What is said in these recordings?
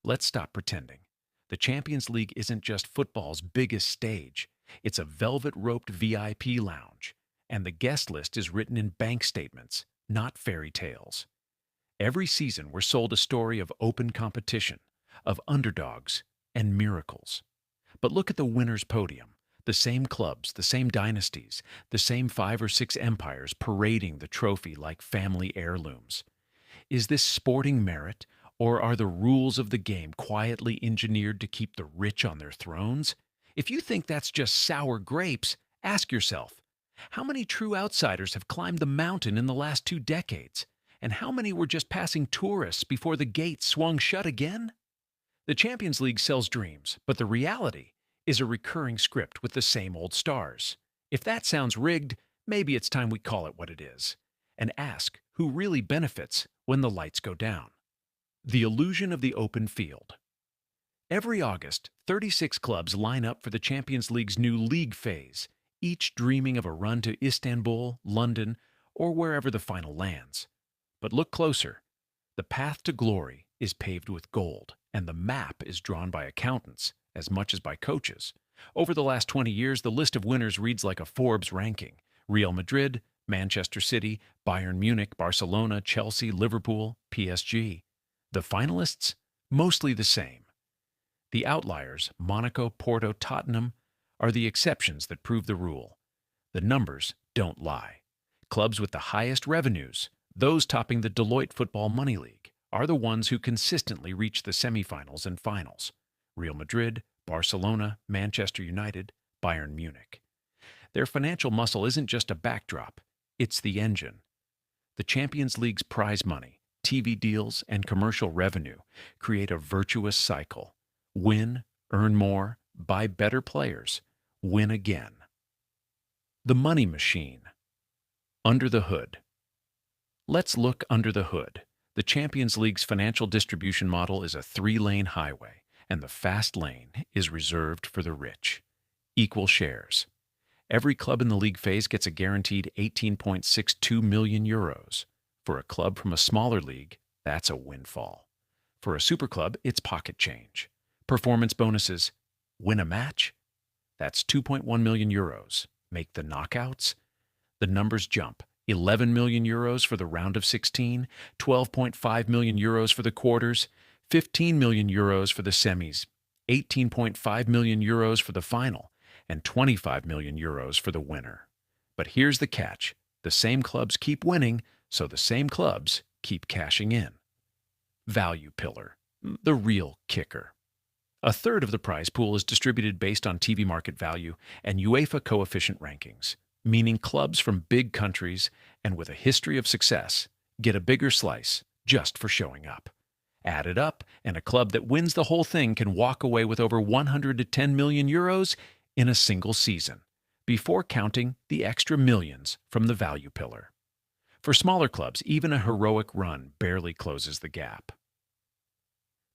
Let's stop pretending. The Champions League isn't just football's biggest stage, it's a velvet-roped VIP lounge, and the guest list is written in bank statements, not fairy tales. Every season we're sold a story of open competition, of underdogs, and miracles. But look at the winner's podium. The same clubs, the same dynasties, the same 5 or 6 empires parading the trophy like family heirlooms. Is this sporting merit, or are the rules of the game quietly engineered to keep the rich on their thrones? If you think that's just sour grapes, ask yourself, how many true outsiders have climbed the mountain in the last 2 decades? And how many were just passing tourists before the gates swung shut again? The Champions League sells dreams, but the reality is a recurring script with the same old stars. If that sounds rigged, maybe it's time we call it what it is, and ask who really benefits when the lights go down. The illusion of the open field. Every August, 36 clubs line up for the Champions League's new league phase, each dreaming of a run to Istanbul, London, or wherever the final lands. But look closer. The path to glory is paved with gold, and the map is drawn by accountants as much as by coaches. Over the last 20 years, the list of winners reads like a Forbes ranking. Real Madrid, Manchester City, Bayern Munich, Barcelona, Chelsea, Liverpool, PSG. The finalists? Mostly the same. The outliers, Monaco, Porto, Tottenham, are the exceptions that prove the rule. The numbers don't lie. Clubs with the highest revenues, those topping the Deloitte Football Money League, are the ones who consistently reach the semifinals and finals. Real Madrid, Barcelona, Manchester United, Bayern Munich. Their financial muscle isn't just a backdrop, it's the engine. The Champions League's prize money, TV deals, and commercial revenue create a virtuous cycle. Win, earn more, buy better players, win again. The money machine. Under the hood. Let's look under the hood. The Champions League's financial distribution model is a 3-lane highway, and the fast lane is reserved for the rich. Equal shares. Every club in the league phase gets a guaranteed 18.62 million euros. For a club from a smaller league, that's a windfall. For a super club, it's pocket change. Performance bonuses. Win a match? That's 2.1 million euros. Make the knockouts? The numbers jump. 11 million euros for the round of 16, 12.5 million euros for the quarters, 15 million euros for the semis, 18.5 million euros for the final, and 25 million euros for the winner. But here's the catch. The same clubs keep winning, so the same clubs keep cashing in. Value pillar. The real kicker. A third of the prize pool is distributed based on TV market value and UEFA coefficient rankings, meaning clubs from big countries and with a history of success get a bigger slice just for showing up. Add it up, and a club that wins the whole thing can walk away with over 110 million euros in a single season, before counting the extra millions from the value pillar. For smaller clubs, even a heroic run barely closes the gap.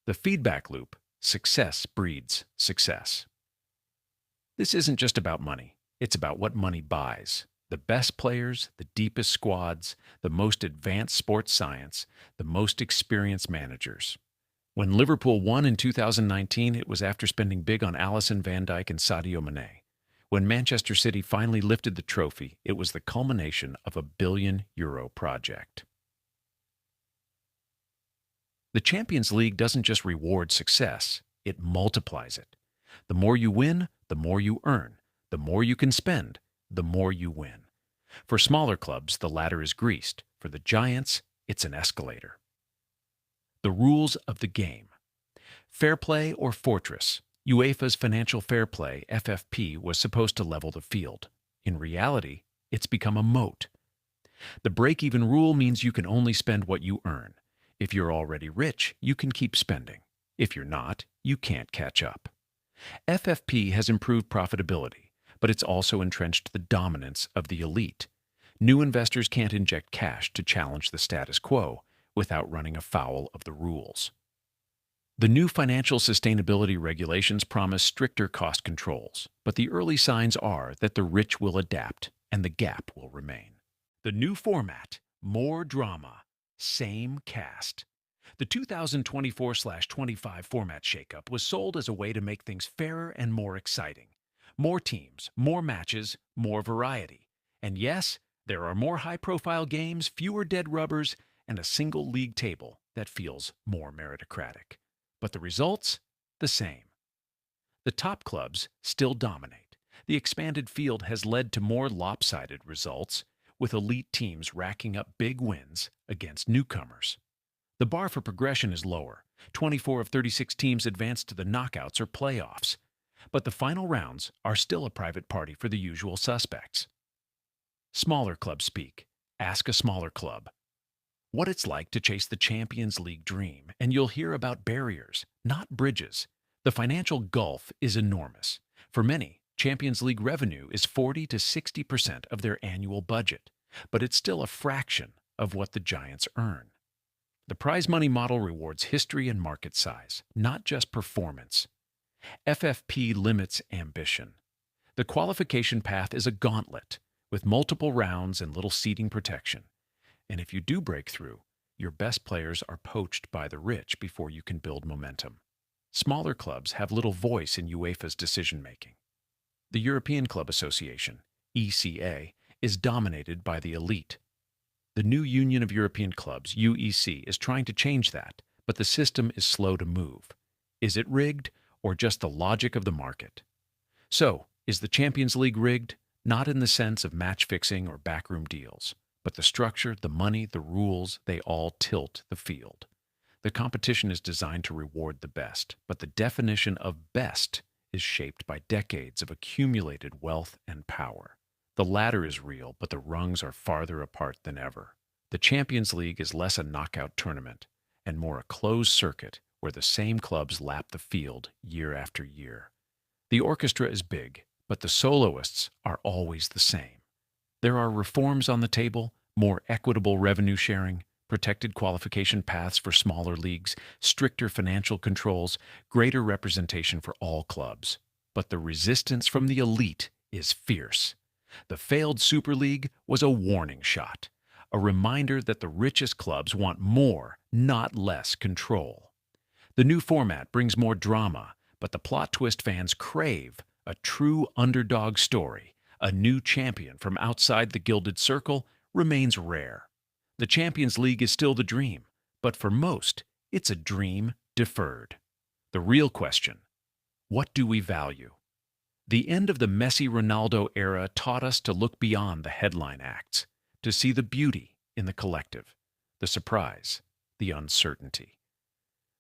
The feedback loop. Success breeds success. This isn't just about money. It's about what money buys. The best players, the deepest squads, the most advanced sports science, the most experienced managers. When Liverpool won in 2019, it was after spending big on Alisson, Van Dijk, and Sadio Mane. When Manchester City finally lifted the trophy, it was the culmination of a billion-euro project. The Champions League doesn't just reward success, it multiplies it. The more you win, the more you earn. The more you can spend, the more you win. For smaller clubs, the ladder is greased. For the giants, it's an escalator. The rules of the game. Fair play or fortress. UEFA's Financial Fair Play, FFP, was supposed to level the field. In reality, it's become a moat. The break-even rule means you can only spend what you earn. If you're already rich, you can keep spending. If you're not, you can't catch up. FFP has improved profitability, but it's also entrenched the dominance of the elite. New investors can't inject cash to challenge the status quo without running afoul of the rules. The new financial sustainability regulations promise stricter cost controls, but the early signs are that the rich will adapt and the gap will remain. The new format, more drama, same cast. The 2024/25 format shakeup was sold as a way to make things fairer and more exciting. More teams, more matches, more variety. And yes, there are more high-profile games, fewer dead rubbers, and a single league table that feels more meritocratic. But the results? The same. The top clubs still dominate. The expanded field has led to more lopsided results, with elite teams racking up big wins against newcomers. The bar for progression is lower. 24 of 36 teams advance to the knockouts or playoffs. But the final rounds are still a private party for the usual suspects. Smaller clubs speak. Ask a smaller club what it's like to chase the Champions League dream, and you'll hear about barriers, not bridges. The financial gulf is enormous. For many, Champions League revenue is 40 to 60% of their annual budget, but it's still a fraction of what the giants earn. The prize money model rewards history and market size, not just performance. FFP limits ambition. The qualification path is a gauntlet, with multiple rounds and little seeding protection. And if you do break through, your best players are poached by the rich before you can build momentum. Smaller clubs have little voice in UEFA's decision-making. The European Club Association, ECA, is dominated by the elite. The new Union of European Clubs, UEC, is trying to change that, but the system is slow to move. Is it rigged, or just the logic of the market? So, is the Champions League rigged? Not in the sense of match-fixing or backroom deals, but the structure, the money, the rules, they all tilt the field. The competition is designed to reward the best, but the definition of best is shaped by decades of accumulated wealth and power. The latter is real, but the rungs are farther apart than ever. The Champions League is less a knockout tournament and more a closed circuit where the same clubs lap the field year after year. The orchestra is big, but the soloists are always the same. There are reforms on the table, more equitable revenue sharing, protected qualification paths for smaller leagues, stricter financial controls, greater representation for all clubs. But the resistance from the elite is fierce. The failed Super League was a warning shot, a reminder that the richest clubs want more, not less control. The new format brings more drama, but the plot twist fans crave, a true underdog story, a new champion from outside the gilded circle, remains rare. The Champions League is still the dream, but for most, it's a dream deferred. The real question: what do we value? The end of the Messi-Ronaldo era taught us to look beyond the headline acts, to see the beauty in the collective, the surprise, the uncertainty.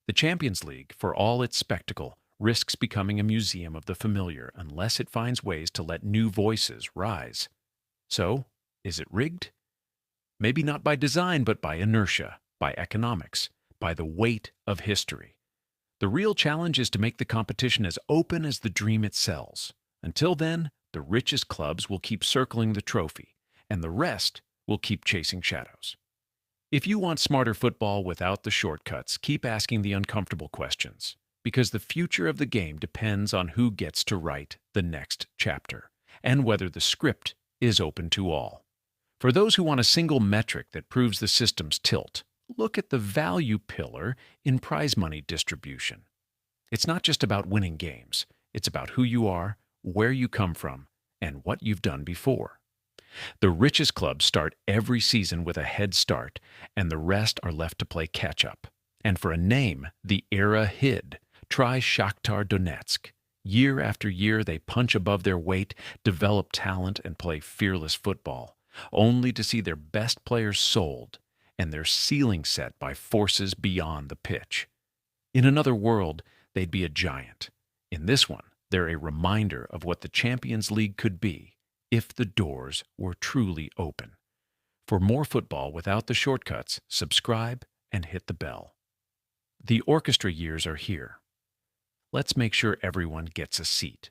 The Champions League, for all its spectacle, risks becoming a museum of the familiar unless it finds ways to let new voices rise. So, is it rigged? Maybe not by design, but by inertia, by economics, by the weight of history. The real challenge is to make the competition as open as the dream it sells. Until then, the richest clubs will keep circling the trophy, and the rest will keep chasing shadows. If you want smarter football without the shortcuts, keep asking the uncomfortable questions, because the future of the game depends on who gets to write the next chapter, and whether the script is open to all. For those who want a single metric that proves the system's tilt, look at the value pillar in prize money distribution. It's not just about winning games. It's about who you are, where you come from, and what you've done before. The richest clubs start every season with a head start, and the rest are left to play catch-up. And for a name the era hid, try Shakhtar Donetsk. Year after year, they punch above their weight, develop talent, and play fearless football, only to see their best players sold and their ceiling set by forces beyond the pitch. In another world, they'd be a giant. In this one, they're a reminder of what the Champions League could be if the doors were truly open. For more football without the shortcuts, subscribe and hit the bell. The orchestra years are here. Let's make sure everyone gets a seat.